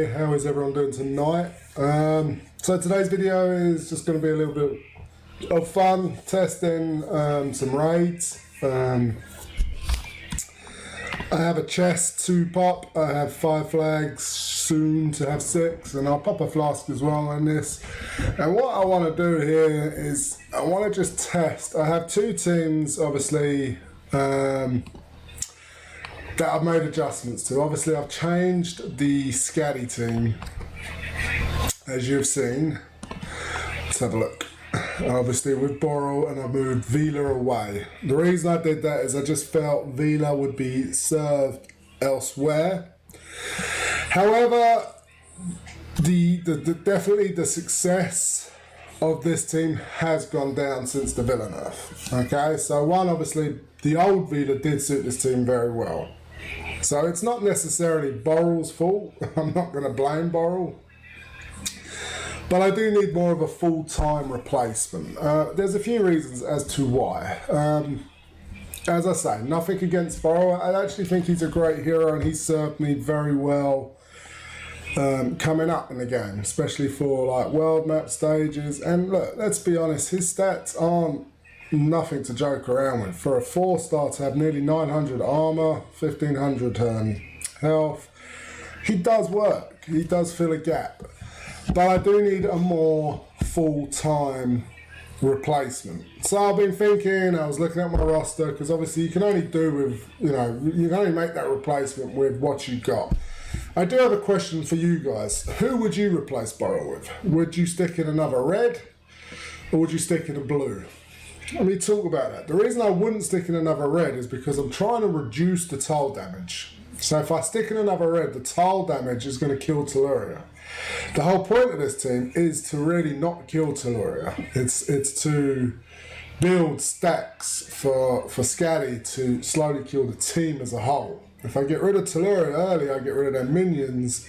how is everyone doing tonight? So today's video is just going to be a little bit of fun, testing some raids. I have a chest to pop, I have 5 flags, soon to have 6, and I'll pop a flask as well on this. And what I want to do here is, I want to just test. I have 2 teams, obviously, that I've made adjustments to. Obviously, I've changed the Scatty team, as you've seen. Let's have a look. Obviously with Boril, and I moved Vila away. The reason I did that is I just felt Vila would be served elsewhere. However, definitely the success of this team has gone down since the Villa nerf. Okay, so one, obviously the old Vila did suit this team very well. So it's not necessarily Boril's fault. I'm not going to blame Boril. But I do need more of a full-time replacement. There's a few reasons as to why. As I say, nothing against Boril. I actually think he's a great hero and he's served me very well coming up in the game, especially for like world map stages. And look, let's be honest, his stats aren't nothing to joke around with. For a 4-star to have nearly 900 armor, 1500 health, he does work. He does fill a gap. But I do need a more full-time replacement. So I've been thinking, I was looking at my roster, because obviously you can only do with, you can only make that replacement with what you got. I do have a question for you guys. Who would you replace Boril with? Would you stick in another red, or would you stick in a blue? Let me talk about that. The reason I wouldn't stick in another red is because I'm trying to reduce the tile damage. So if I stick in another red, the tile damage is going to kill Telluria. The whole point of this team is to really not kill Telluria. It's to build stacks for Scatty to slowly kill the team as a whole. If I get rid of Telluria early, I get rid of their minions,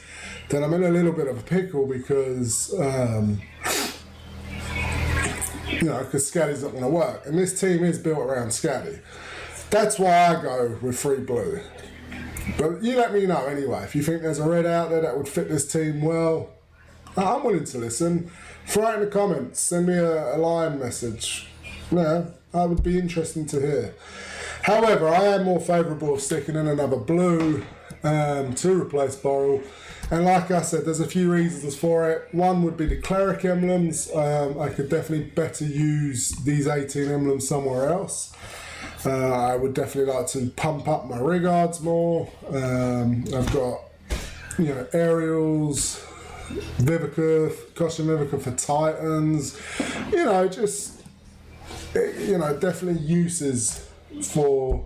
then I'm in a little bit of a pickle because because Scatty's not going to work. And this team is built around Scatty. That's why I go with 3 blue. But you let me know anyway. If you think there's a red out there that would fit this team well, I'm willing to listen. Throw it in the comments. Send me a line message. Yeah, I would be interesting to hear. However, I am more favourable of sticking in another blue to replace Boril. And like I said, there's a few reasons for it. One would be the cleric emblems. I could definitely better use these 18 emblems somewhere else. I would definitely like to pump up my regards more. I've got, aerials, Vivica, costume Vivica for Titans. Definitely uses for.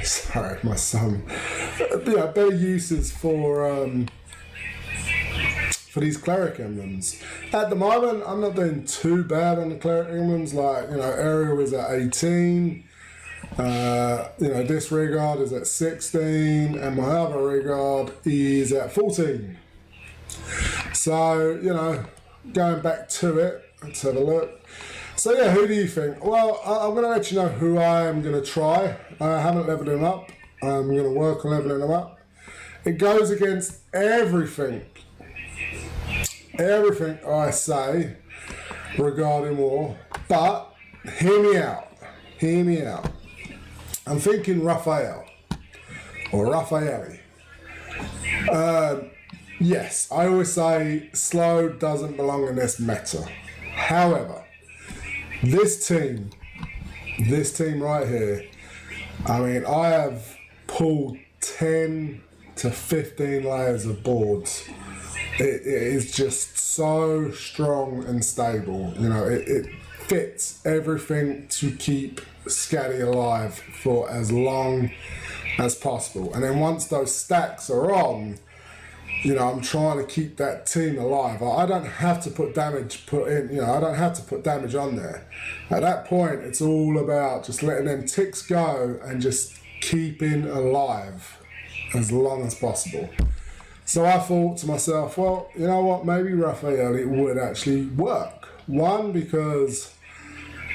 Sorry, my son. Better uses for these cleric emblems. At the moment, I'm not doing too bad on the cleric emblems. Like, Ariel is at 18. This regard is at 16, and my other regard is at 14. So, going back to it, let's have a look. So yeah, who do you think? Well, I'm going to let you know who I am going to try. I haven't leveled him up. I'm going to work on leveling him up. It goes against everything I say regarding war. But hear me out. I'm thinking Raphael or Raffaele. Yes, I always say slow doesn't belong in this meta. However, this team right here, I have pulled 10 to 15 layers of boards. It is just so strong and stable. It fits everything to keep Scatty alive for as long as possible. And then once those stacks are on, I'm trying to keep that team alive. I don't have to put damage I don't have to put damage on there. At that point, it's all about just letting them ticks go and just keeping alive as long as possible. So I thought to myself, well, you know what, maybe Raphael, it would actually work. One, because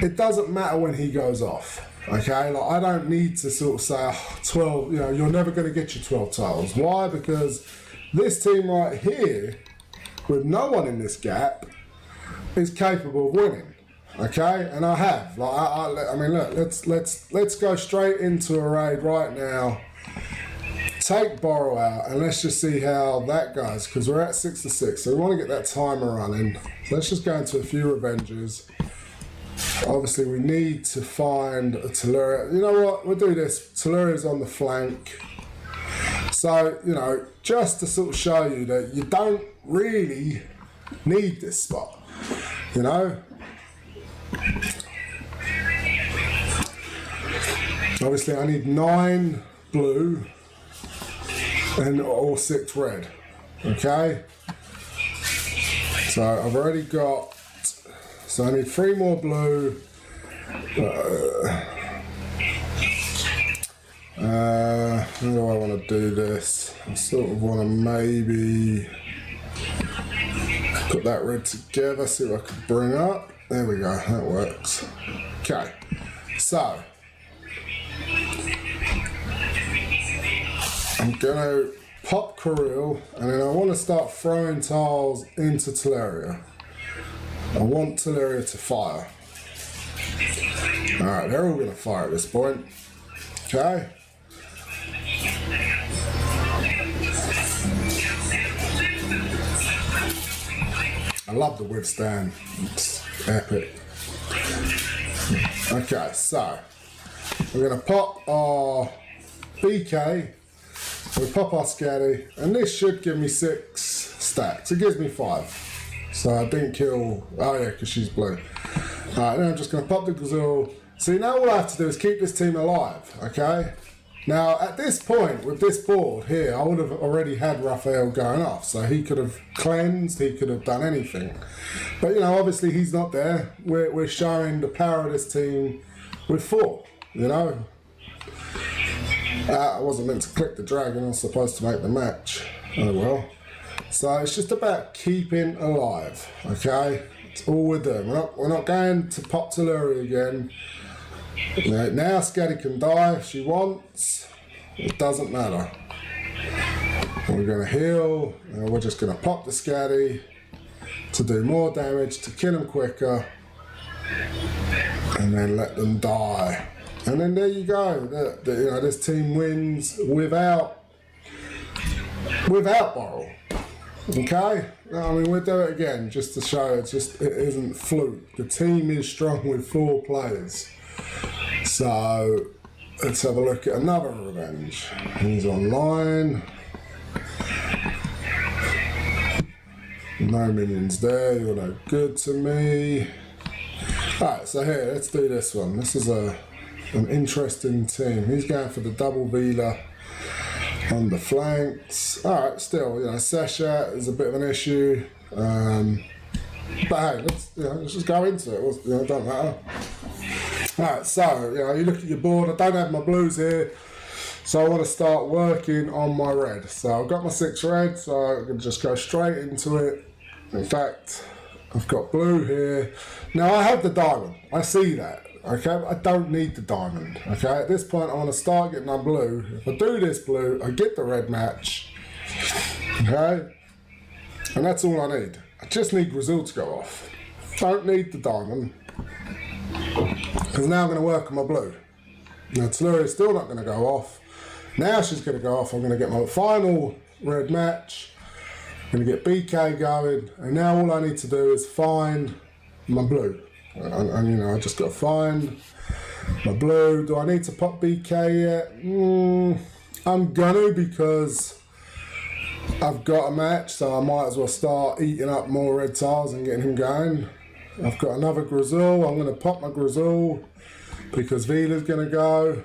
it doesn't matter when he goes off. Okay, like I don't need to sort of say, oh, 12, you know, you're never going to get your 12 tiles. Why? Because this team right here, with no one in this gap, is capable of winning. Okay, and I have. Like I mean, look, let's go straight into a raid right now. Take Boril out, and let's just see how that goes, because we're at 6-6, so we want to get that timer running. So let's just go into a few revenges. Obviously, we need to find a Tellurian. You know what? We'll do this. Tellurian's on the flank. So, you know, just to sort of show you that you don't really need this spot. You know? Obviously, I need 9 blue and all 6 red. Okay? So, I've already got... So I need 3 more blue. How do I want to do this? I sort of want to maybe put that red together, see what I can bring up. There we go, that works. Okay, so I'm going to pop Boril, and then I want to start throwing tiles into Tellurian. I want Tellurian to fire. Alright, they're all going to fire at this point. Okay. I love the withstand. It's epic. Okay, so we're going to pop our BK. We pop our Scatty, and this should give me 6 stacks. It gives me 5. So I didn't kill, oh yeah, because she's blue. Alright, now I'm just going to pop the Gazelle. See, now all I have to do is keep this team alive, okay? Now, at this point, with this board here, I would have already had Raphael going off. So he could have cleansed, he could have done anything. But, you know, obviously he's not there. We're showing the power of this team with 4, you know? I wasn't meant to click the dragon, I was supposed to make the match. Oh well. So it's just about keeping alive, okay? It's all we're doing. We're not going to pop Tellurian again. Now Scatty can die if she wants. It doesn't matter. We're going to heal. And we're just going to pop the Scatty to do more damage, to kill them quicker. And then let them die. And then there you go. You know, this team wins without Boril. Okay, I mean we'll do it again just to show it isn't fluke. The team is strong with 4 players. So let's have a look at another revenge. He's online. No minions there. You're no good to me. Alright, so here let's do this one. This is an interesting team. He's going for the double Vila on the flanks. Alright, still, you know, Sesha is a bit of an issue. But hey, let's just go into it. You know, it don't matter. Alright, so, you know, you look at your board. I don't have my blues here. So I want to start working on my red. So I've got my 6 red, so I can just go straight into it. In fact, I've got blue here. Now I have the diamond. I see that. Okay, I don't need the diamond. Okay, at this point I want to start getting my blue. If I do this blue, I get the red match. Okay, and that's all I need. I just need Brazil to go off. Don't need the diamond, because now I'm going to work on my blue. Now Tellurian's still not going to go off. Now she's going to go off. I'm going to get my final red match. I'm going to get BK going, and now all I need to do is find my blue. And you know, I just got to find my blue. Do I need to pop BK yet? I'm gonna, because I've got a match, so I might as well start eating up more red tiles and getting him going. I've got another Grizzle. I'm gonna pop my Grizzle because Vila's gonna go.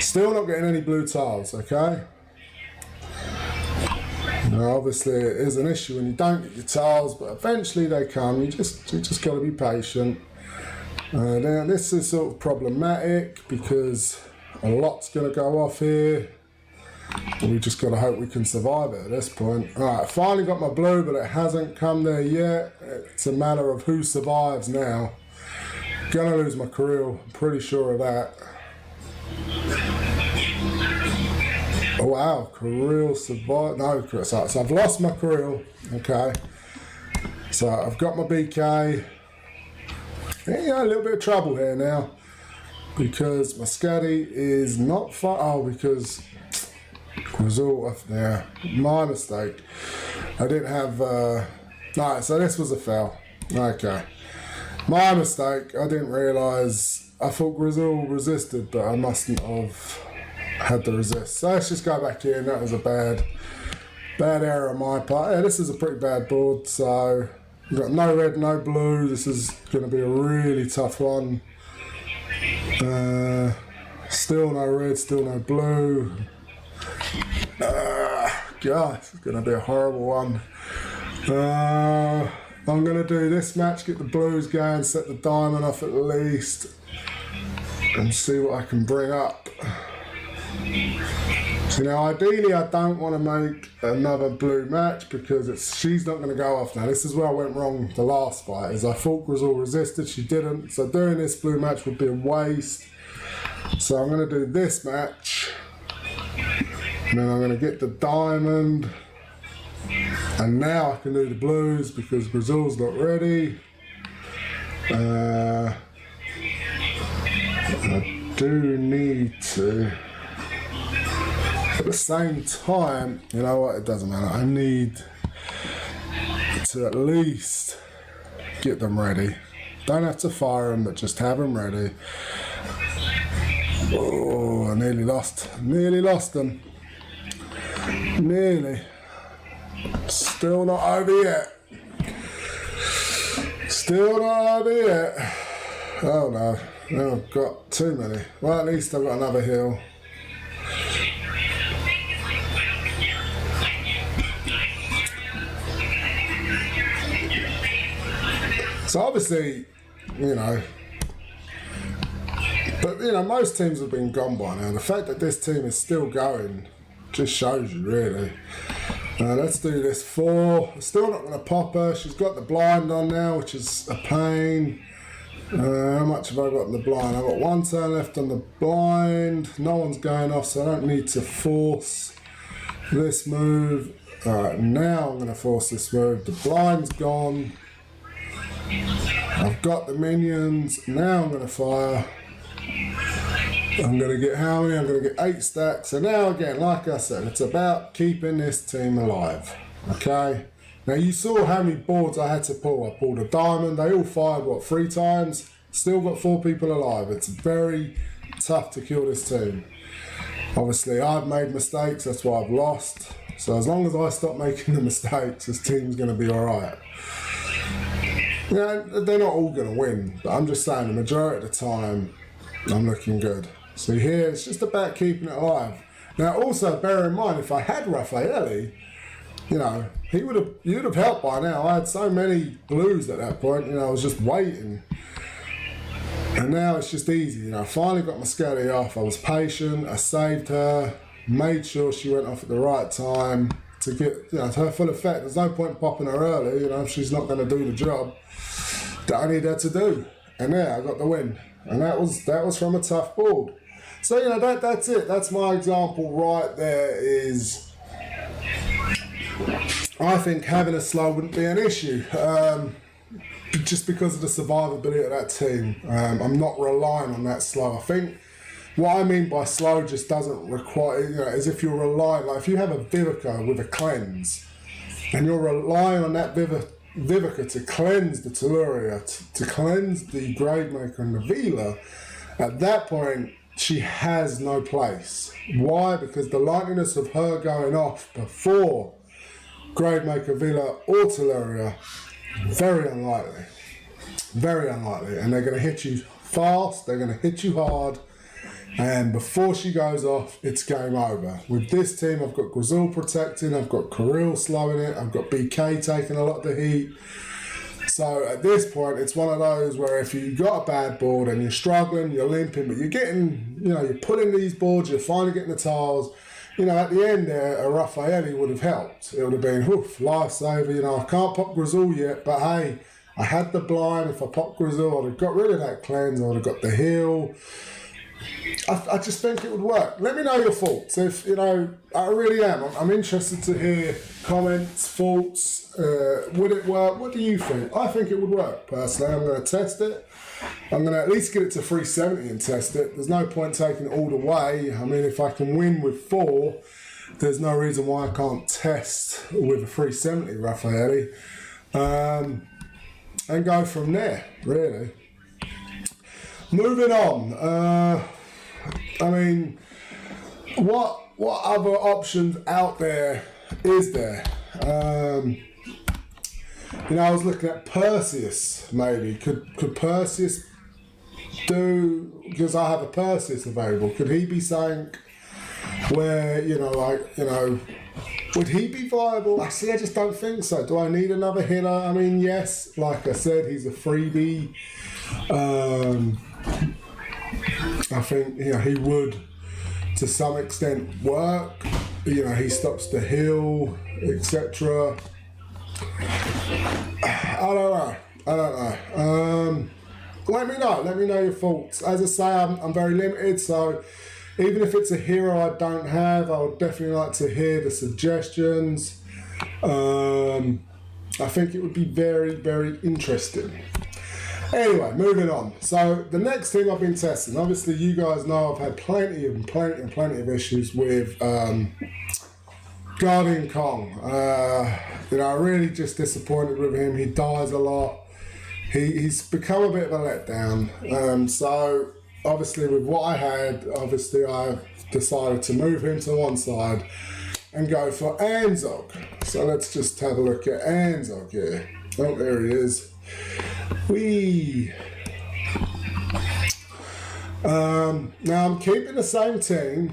Still not getting any blue tiles, okay? Now, obviously it is an issue when you don't get your tiles, but eventually they come. You just got to be patient. Now this is sort of problematic because a lot's going to go off here. We just got to hope we can survive it at this point. Alright, I finally got my blue, but it hasn't come there yet. It's a matter of who survives now. Gonna lose my Boril, I'm pretty sure of that. Oh wow, Boril survived. No, so I've lost my Boril. Okay. So I've got my BK. Yeah, a little bit of trouble here now. Because my Scatty is not far. Oh, because Grizzle, yeah, my mistake. I didn't have. Alright, so this was a foul. Okay. My mistake. I didn't realise. I thought Grizzle resisted, but I mustn't have had to resist. So let's just go back in. That was a bad error on my part. Yeah, this is a pretty bad board. So we've got no red, no blue. This is going to be a really tough one. Still no red, still no blue. God, this is going to be a horrible one. I'm going to do this match, get the blues going, set the diamond off at least, and see what I can bring up. So now ideally I don't want to make another blue match because she's not going to go off now. This is where I went wrong the last fight, is I thought Grizzle resisted, she didn't. So doing this blue match would be a waste. So I'm going to do this match. And then I'm going to get the diamond. And now I can do the blues because Grizzle's not ready. I do need to. At the same time, you know what, it doesn't matter. I need to at least get them ready. Don't have to fire them, but just have them ready. Oh, I nearly lost them. Nearly. Still not over yet. Oh no, now I've got too many. Well, at least I've got another heal. So obviously, you know, but you know, most teams have been gone by now. The fact that this team is still going just shows you, really. Let's do this 4. Still not going to pop her. She's got the blind on now, which is a pain. How much have I got in the blind? I've got 1 turn left on the blind. No one's going off, so I don't need to force this move. Alright, now I'm going to force this move. The blind's gone. I've got the minions. Now I'm going to fire. I'm going to get how many? I'm going to get 8 stacks. So now again, like I said, it's about keeping this team alive. Okay? Now you saw how many boards I had to pull. I pulled a diamond. They all fired, what, 3 times? Still got 4 people alive. It's very tough to kill this team. Obviously, I've made mistakes. That's why I've lost. So as long as I stop making the mistakes, this team's going to be alright. You know, they're not all going to win. But I'm just saying, the majority of the time, I'm looking good. So here, it's just about keeping it alive. Now, also bear in mind, if I had Raffaele, you know, you'd have helped by now. I had so many blues at that point. You know, I was just waiting, and now it's just easy. You know, I finally got my Scatty off. I was patient. I saved her, made sure she went off at the right time to get, you know, to her full effect. There's no point popping her early. You know, if she's not going to do the job that I need her to do. And there, I got the win. And that was from a tough board. So, you know, that's it. That's my example right there is, I think having a slow wouldn't be an issue. Just because of the survivability of that team. I'm not relying on that slow. I think what I mean by slow just doesn't require, you know, as if you're relying, like if you have a Vivica with a cleanse, and you're relying on that Vivica to cleanse the Telluria, to cleanse the Gravemaker and the Vila, at that point, she has no place. Why? Because the likeliness of her going off before Gravemaker, Vila or Telluria, very unlikely. Very unlikely. And they're going to hit you fast, they're going to hit you hard, and before she goes off, it's game over. With this team, I've got Grizzle protecting, I've got Boril slowing it, I've got BK taking a lot of the heat. So at this point, it's one of those where if you've got a bad board and you're struggling, you're limping, but you're getting, you know, you're pulling these boards, you're finally getting the tiles. You know, at the end there, a Raffaele would have helped. It would have been, oof, lifesaver. You know, I can't pop Grizzle yet, but hey, I had the blind. If I popped Grizzle, I'd have got rid of that cleanse. I would have got the heal. I just think it would work. Let me know your thoughts. If you know, I really am. I'm interested to hear comments, thoughts. Would it work? What do you think? I think it would work. Personally, I'm going to test it. I'm going to at least get it to 370 and test it. There's no point taking it all the way. I mean, if I can win with 4, there's no reason why I can't test with a 370 Raffaelli. And go from there, really. Moving on. I mean, what other options out there is there? You know, I was looking at Perseus, maybe. Could Perseus do, because I have a Perseus available, could he be something where, you know, like, you know, would he be viable? Actually, I just don't think so. Do I need another hitter? I mean, yes, like I said, he's a freebie. I think, you know, he would to some extent work. You know, he stops the hill, etc. I don't know. Let me know your thoughts. As I say, I'm very limited, so even if it's a hero I don't have, I would definitely like to hear the suggestions. I think it would be very, very interesting. Anyway, moving on. So the next team I've been testing, obviously you guys know I've had plenty of issues with Guardian Kong. You know, I'm really just disappointed with him. He dies a lot. He's become a bit of a letdown. So obviously with what I had, obviously I've decided to move him to one side and go for Anzough. So let's just have a look at Anzough here. Oh, there he is. Now I'm keeping the same team,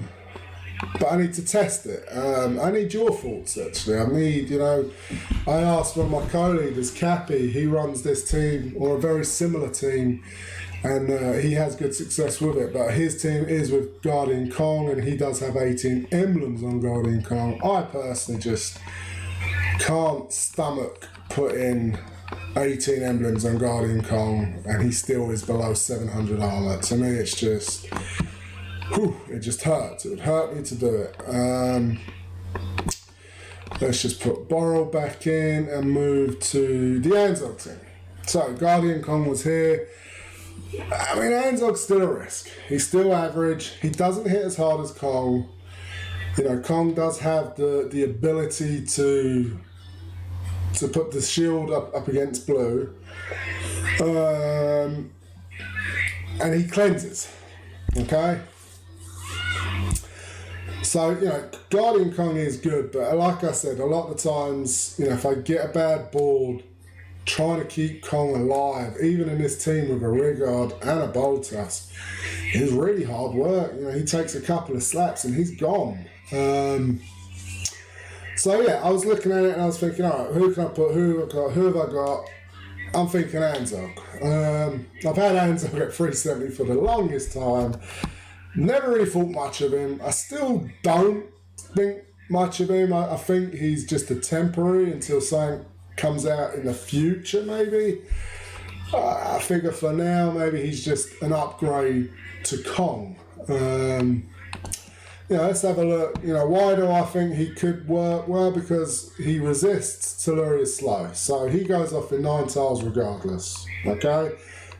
but I need to test it. I need your thoughts, actually. I need, you know, I asked one of my co-leaders, Cappy, he runs this team, or a very similar team, and he has good success with it, but his team is with Guardian Kong, and he does have 18 emblems on Guardian Kong. I personally just can't stomach putting 18 emblems on Guardian Kong, and he still is below 700 armor. To me, it's just, it just hurts. It would hurt me to do it. Let's just put Boril back in and move to the Anzough team. So, Guardian Kong was here. I mean, Anzough's still a risk. He's still average. He doesn't hit as hard as Kong. You know, Kong does have the ability to put the shield up against blue. And he cleanses. Okay? So, you know, Guardian Kong is good, but like I said, a lot of the times, you know, if I get a bad board, trying to keep Kong alive, even in this team with a Rigard and a Boltas, is really hard work. You know, he takes a couple of slaps and he's gone. So yeah, I was looking at it and I was thinking, all right, who can I put? Who have I got? I'm thinking Anzough. I've had Anzough at 370 for the longest time. Never really thought much of him. I still don't think much of him. I think he's just a temporary until something comes out in the future, maybe. I figure for now, maybe he's just an upgrade to Kong. You know, let's have a look. You know, why do I think he could work? Well, because he resists Telluria's slow. So he goes off in 9 tiles regardless. Okay?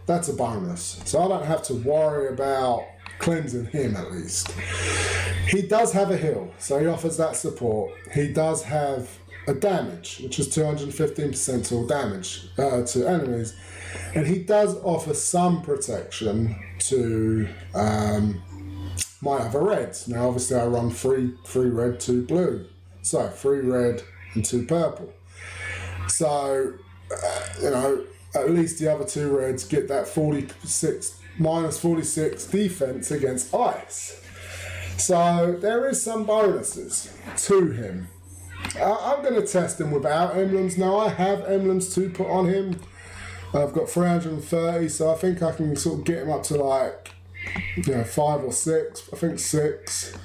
That's a bonus. So I don't have to worry about cleansing him, at least. He does have a heal, so he offers that support. He does have a damage, which is 215% all damage to enemies. And he does offer some protection to my other reds. Now, obviously, I run 3 red, 2 blue. So, 3 red and 2 purple. So, you know, at least the other 2 reds get that minus 46 defense against ice. So, there is some bonuses to him. I'm going to test him without emblems. Now, I have emblems to put on him. I've got 330, so I think I can sort of get him up to like, you know, 5 or 6. I think 6.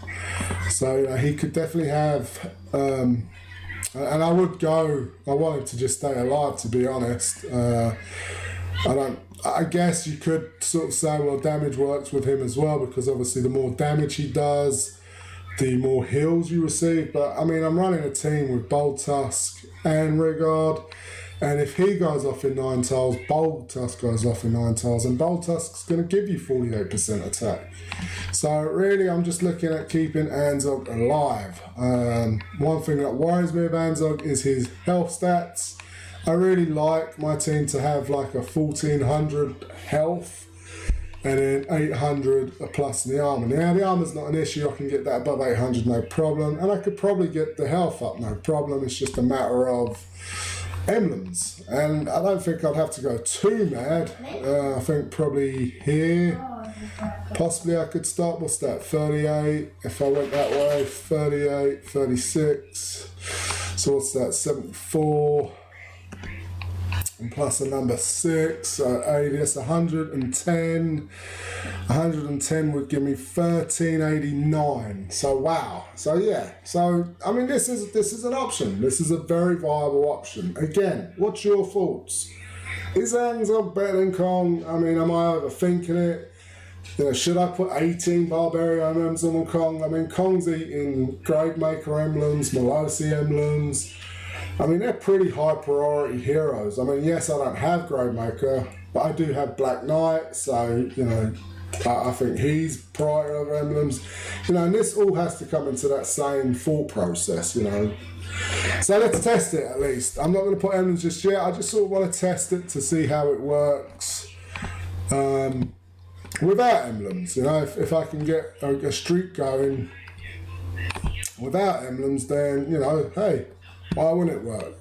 So, you know, he could definitely have And I would go, I want him to just stay alive, to be honest. I guess you could sort of say, well, damage works with him as well, because obviously the more damage he does, the more heals you receive. But I mean, I'm running a team with Bold Tusk and Rigard, and if he goes off in 9 tiles, Bold Tusk goes off in 9 tiles, and Bold Tusk's going to give you 48% attack. So really, I'm just looking at keeping Anzough alive. One thing that worries me of Anzough is his health stats. I really like my team to have like a 1400 health and then 800 plus in the armor. Now the armor's not an issue, I can get that above 800 no problem, and I could probably get the health up no problem. It's just a matter of emblems, and I don't think I'd have to go too mad. I think probably here, possibly I could start, what's that, 38, if I went that way, 38, 36, so what's that, 74, and plus a number 6, so 80, that's 110. 110 would give me 1389. So wow. So yeah. So I mean, this is an option. This is a very viable option. Again, what's your thoughts? Is Anzough better than Kong? I mean, am I overthinking it? You know, should I put 18 Barbarian emblems on Kong? I mean, Kong's eating Gravemaker emblems, Molosi emblems. I mean, they're pretty high priority heroes. I mean, yes, I don't have Gravemaker, but I do have Black Knight, so, you know, I think he's prior over emblems. You know, and this all has to come into that same thought process, you know. So let's test it at least. I'm not going to put emblems just yet. I just sort of want to test it to see how it works without emblems. You know, if I can get a streak going without emblems, then, you know, hey, why wouldn't it work?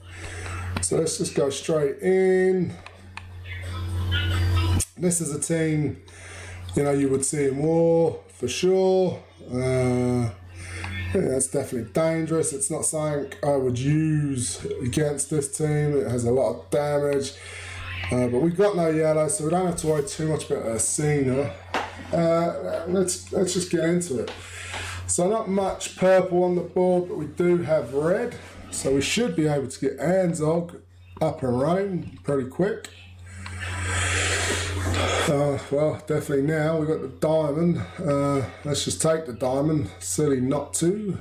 So let's just go straight in. This is a team, you know, you would see in war for sure. I think that's definitely dangerous. It's not something I would use against this team. It has a lot of damage, but we've got no yellow, so we don't have to worry too much about Athena. Let's just get into it. So not much purple on the board, but we do have red. So we should be able to get Anzough up and running pretty quick. Well, definitely now we've got the diamond. Let's just take the diamond. Silly not to.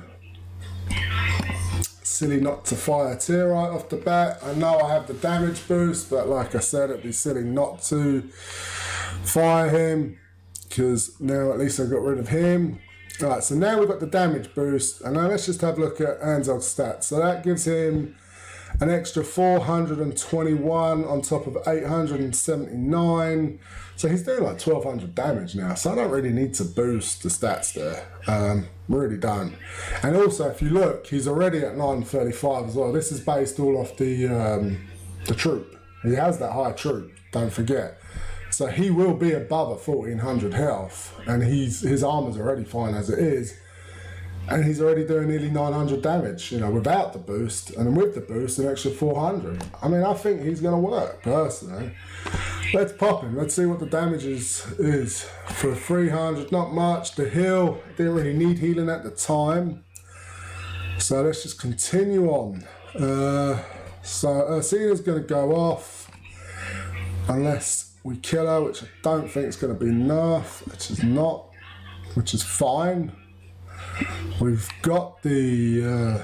Silly not to fire tier right off the bat. I know I have the damage boost, but like I said, it'd be silly not to fire him, because now at least I got rid of him. Alright, so now we've got the damage boost, and now let's just have a look at Anzough's stats. So that gives him an extra 421 on top of 879. So he's doing like 1200 damage now, so I don't really need to boost the stats there. Really don't. And also, if you look, he's already at 935 as well. This is based all off the troop. He has that high troop, don't forget. So he will be above a 1400 health, and his armor's already fine as it is, and he's already doing nearly 900 damage, you know, without the boost, and then with the boost an extra 400. I mean, I think he's going to work personally. Let's pop him. Let's see what the damage is for 300. Not much. The heal, didn't really need healing at the time, so let's just continue on. So Athena's going to go off unless we kill her, which I don't think is going to be enough, which is not, which is fine. We've got the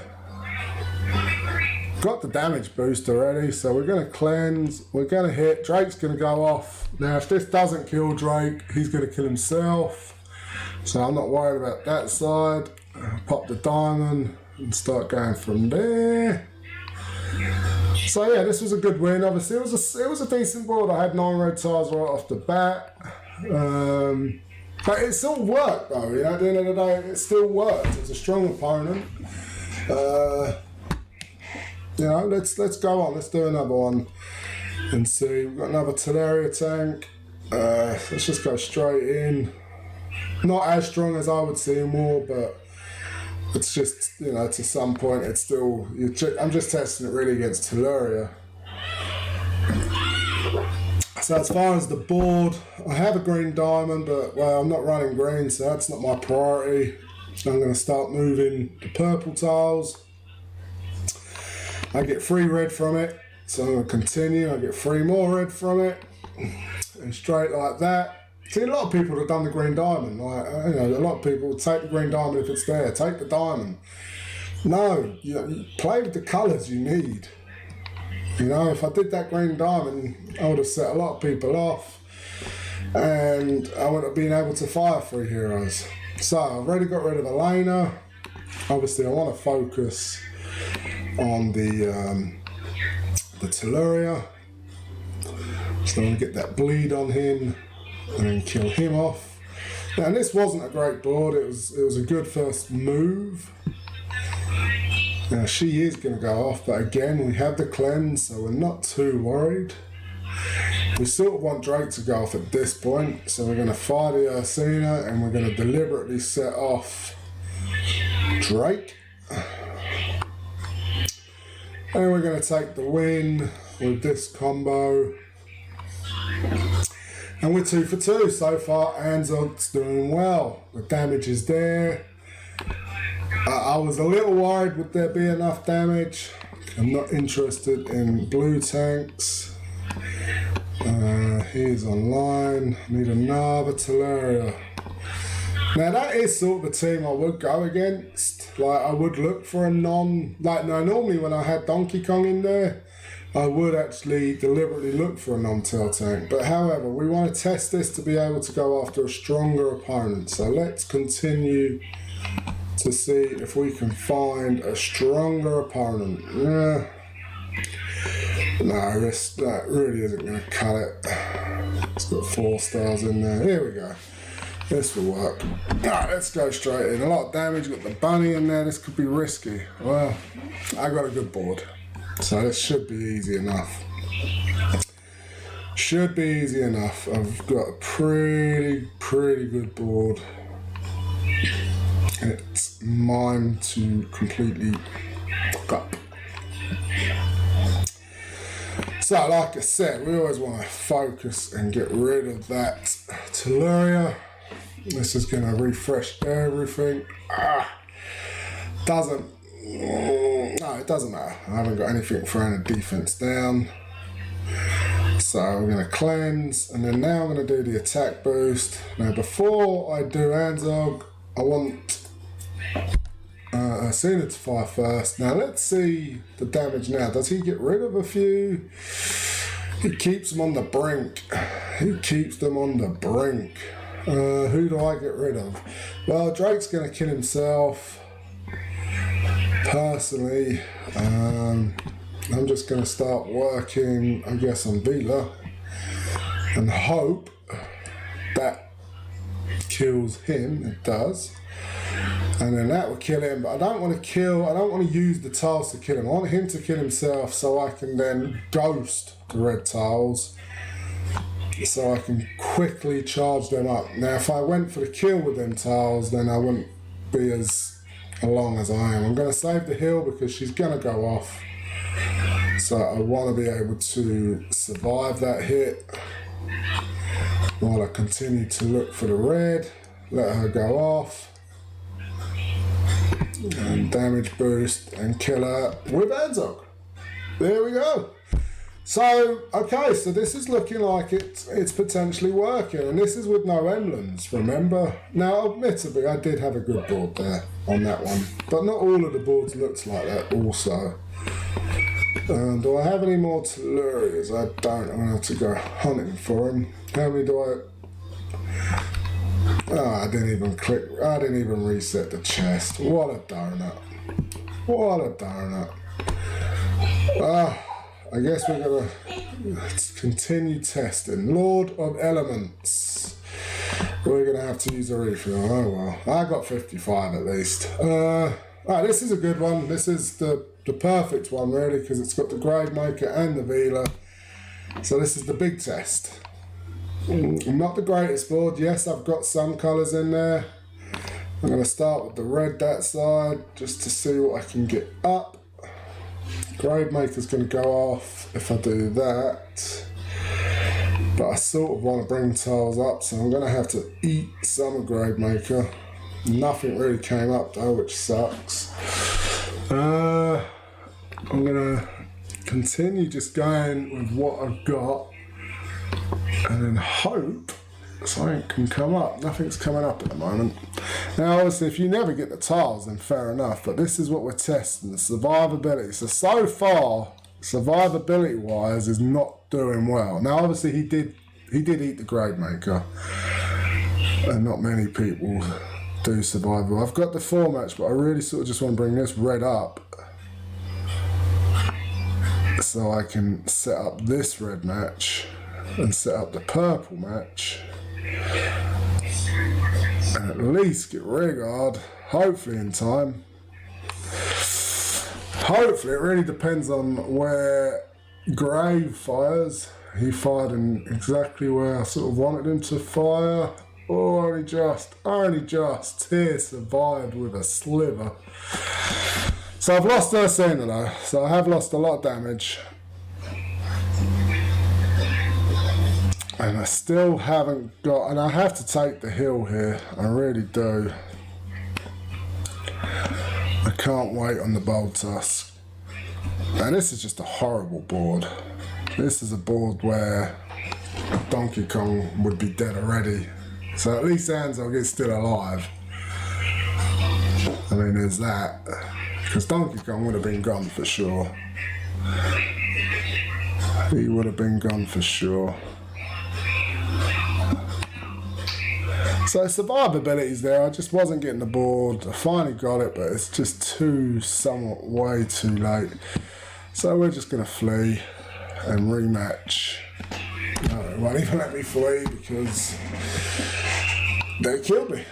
damage boost already, so we're going to cleanse, we're going to hit, Drake's going to go off. Now if this doesn't kill Drake, he's going to kill himself, so I'm not worried about that side. Pop the diamond and start going from there. So yeah, this was a good win. Obviously, it was a decent board. I had 9 red tiles right off the bat, but it still worked though. You know, at the end of the day, it still worked. It's a strong opponent. You know, let's go on. Let's do another one and see. We've got another Teleria tank. Let's just go straight in. Not as strong as I would see in war, but it's just, you know, to some point it's still, I'm just testing it really against Teleria. So as far as the board, I have a green diamond, but well, I'm not running green, so that's not my priority. I'm going to start moving the purple tiles. I get 3 red from it, so I'm going to continue. I get 3 more red from it, and straight like that. See, a lot of people have done the green diamond. Like, you know, a lot of people take the green diamond if it's there. Take the diamond. No, you play with the colours you need. You know, if I did that green diamond, I would have set a lot of people off, and I would have been able to fire 3 heroes. So I've already got rid of Elena. Obviously, I want to focus on the Telluria. So I'm going to get that bleed on him and then kill him off. Now, this wasn't a great board. It was a good first move. Now, she is going to go off, but again, we have the cleanse, so we're not too worried. We sort of want Drake to go off at this point, so we're going to fire the Ursina and we're going to deliberately set off Drake. And we're going to take the win with this combo. And we're 2 for 2 so far. Anzough's doing well. The damage is there. I was a little worried, would there be enough damage? I'm not interested in blue tanks. He's online. Need another Telluria. Now that is sort of the team I would go against. Like, I would look for a normally when I had Donkey Kong in there, I would actually deliberately look for a non-tail tank. But however, we want to test this to be able to go after a stronger opponent. So let's continue to see if we can find a stronger opponent. Yeah. No, that really isn't going to cut it. It's got 4 stars in there. Here we go. This will work. Alright, let's go straight in. A lot of damage, got the bunny in there. This could be risky. Well, I got a good board, so this should be easy enough. Should be easy enough. I've got a pretty good board. It's mine to completely fuck up. So, like I said, we always want to focus and get rid of that Telluria. This is going to refresh everything. No, it doesn't matter. I haven't got anything throwing a defense down. So we're going to cleanse, and then now I'm going to do the attack boost. Now, before I do Anzough, I want Ursina to fire first. Now let's see the damage now. Does he get rid of a few? He keeps them on the brink. He keeps them on the brink. Who do I get rid of? Well, Drake's going to kill himself. Personally, I'm just going to start working, I guess, on Vila and hope that kills him. It does. And then that will kill him, but I don't want to use the tiles to kill him. I want him to kill himself so I can then ghost the red tiles so I can quickly charge them up. Now, if I went for the kill with them tiles, then I wouldn't be as long as I am. I'm going to save the heal because she's going to go off. So I want to be able to survive that hit while I continue to look for the red. Let her go off. And damage boost and kill her with Anzough. There we go. So, okay, so this is looking like it's potentially working, and this is with no emblems, remember? Now, admittedly, I did have a good board there on that one, but not all of the boards looked like that also. Do I have any more Tellurias? I don't. I'm going to have to go hunting for them. How many do I... Oh, I didn't even reset the chest. What a donut. What a donut. I guess we're going to continue testing. Lord of Elements. We're going to have to use a refill. Oh well. I got 55 at least. Alright, this is a good one. This is the perfect one really, because it's got the Gravemaker and the Vila. So this is the big test. Not the greatest board. Yes, I've got some colours in there. I'm going to start with the red that side just to see what I can get up. Gravemaker's going to go off if I do that. But I sort of want to bring tiles up, so I'm going to have to eat some of I'm gonna continue just going with what I've got and then hope something can come up. Nothing's coming up at the moment. Now obviously if you never get the tiles then fair enough, but this is what we're testing, the survivability. So far, survivability wise is not doing well. Now obviously he did eat the grade maker and not many people do survive. I've got the 4 match, but I really sort of just want to bring this red up so I can set up this red match and set up the purple match and at least get Rigard, hopefully in time. Hopefully, it really depends on where Grave fires. He fired in exactly where I sort of wanted him to fire. Oh, only just. Tear survived with a sliver. So I've lost Ursina though, so I have lost a lot of damage. And I still haven't got, and I have to take the hill here, I really do. I can't wait on the Bold Tusk. Now this is just a horrible board. This is a board where Donkey Kong would be dead already. So at least Anzough is still alive. I mean, there's that. Because Donkey Kong would have been gone for sure. He would have been gone for sure. So survivability is there. I just wasn't getting the board. I finally got it, but it's just way too late. So we're just going to flee and rematch. No, it won't even let me flee because they killed me.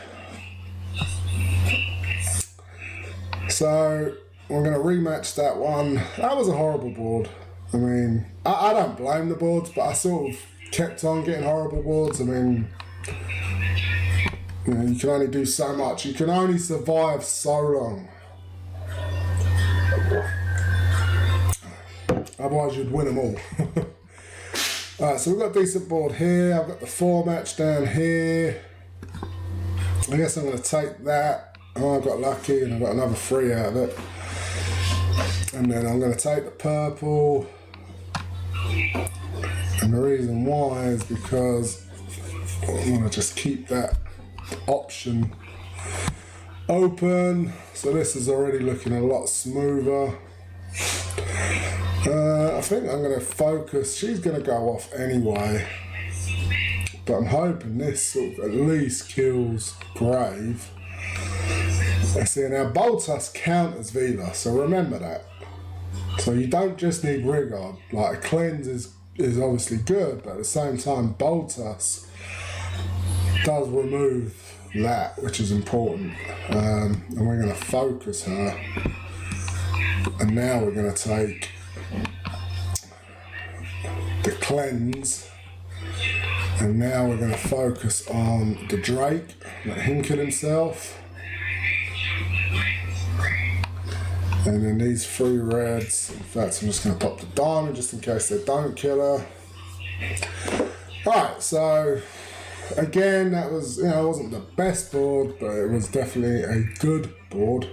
So we're going to rematch that one. That was a horrible board. I mean, I don't blame the boards, but I sort of kept on getting horrible boards. I mean, you know, you can only do so much. You can only survive so long. Otherwise you'd win them all. Alright, so we've got a decent board here. I've got the 4 match down here. I guess I'm going to take that. Oh, I got lucky and I got another 3 out of it. And then I'm going to take the purple. And the reason why is because I want to just keep that option open. So this is already looking a lot smoother. I think I'm going to focus. She's going to go off anyway. But I'm hoping this sort of at least kills Grave. I see now Bold Tusk count as Vila, so remember that. So you don't just need Rigard. Like a cleanse is obviously good, but at the same time Bold Tusk does remove that, which is important. And we're going to focus her. And now we're going to take the cleanse. And now we're going to focus on the Drake. Let him kill himself. And then these 3 reds. In fact, I'm just going to pop the diamond just in case they don't kill her. Alright, so again, that was, it wasn't the best board, but it was definitely a good board.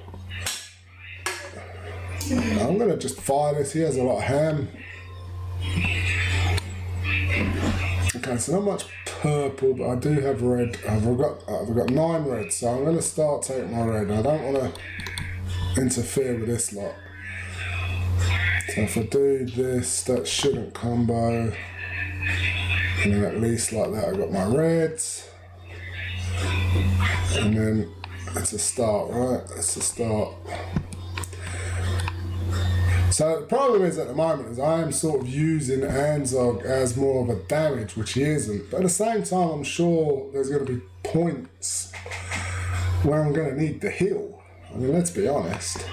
I'm going to just fire this. He has a lot of ham. Okay, so not much purple, but I do have red. I've got 9 reds, so I'm going to start taking my red. I don't want to interfere with this lot. So if I do this, that shouldn't combo. And then at least like that, I got my reds. And then it's a start, right? It's a start. So the problem is at the moment is I am sort of using Anzough as more of a damage, which he isn't. But at the same time, I'm sure there's going to be points where I'm going to need the heal. I mean, let's be honest.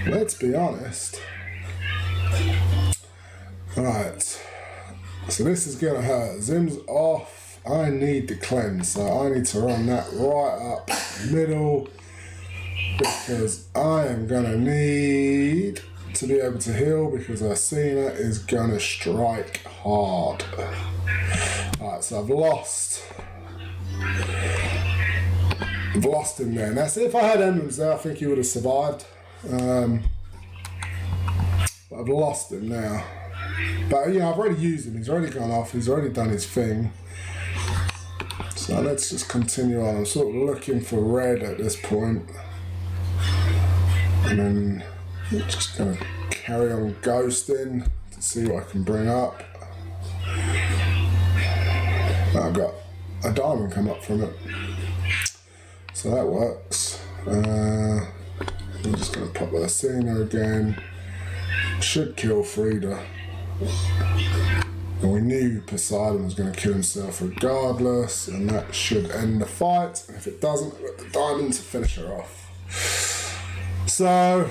Let's be honest. Right. So this is going to hurt. Zim's off. I need the cleanse. So I need to run that right up middle. Because I am going to need to be able to heal because Ursina is going to strike hard. Alright, so I've lost him there. Now, see, if I had emblems there, I think he would have survived. I've lost him now. But you know, I've already used him, he's already gone off, he's already done his thing. So let's just continue on. I'm sort of looking for red at this point. And then I'm just going to carry on ghosting to see what I can bring up. I've got a diamond come up from it. So that works. I'm just going to pop the Athena again. Should kill Frida. And we knew Poseidon was going to kill himself regardless, and that should end the fight. And if it doesn't, I've got the diamond to finish her off. So,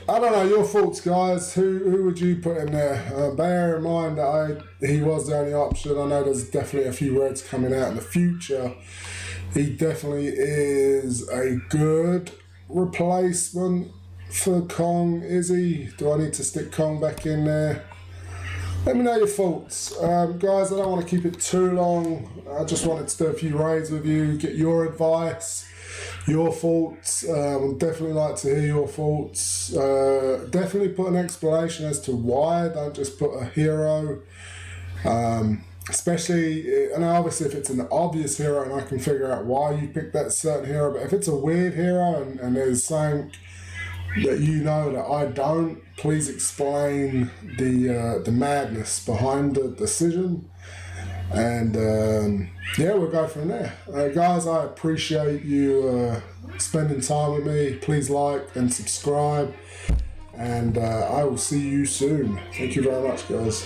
I don't know, your thoughts, guys. Who would you put in there? Bear in mind that he was the only option. I know there's definitely a few reds coming out in the future. He definitely is a good replacement for Kong, is he? Do I need to stick Kong back in there? Let me know your thoughts. Guys, I don't want to keep it too long. I just wanted to do a few raids with you, get your advice, your thoughts. Would definitely like to hear your thoughts. Definitely put an explanation as to why. Don't just put a hero. Especially, and obviously if it's an obvious hero and I can figure out why you picked that certain hero, but if it's a weird hero and there's something that you know that I don't, please explain the madness behind the decision, and yeah, we'll go from there. Guys, I appreciate you spending time with me. Please like and subscribe, and I will see you soon. Thank you very much, guys.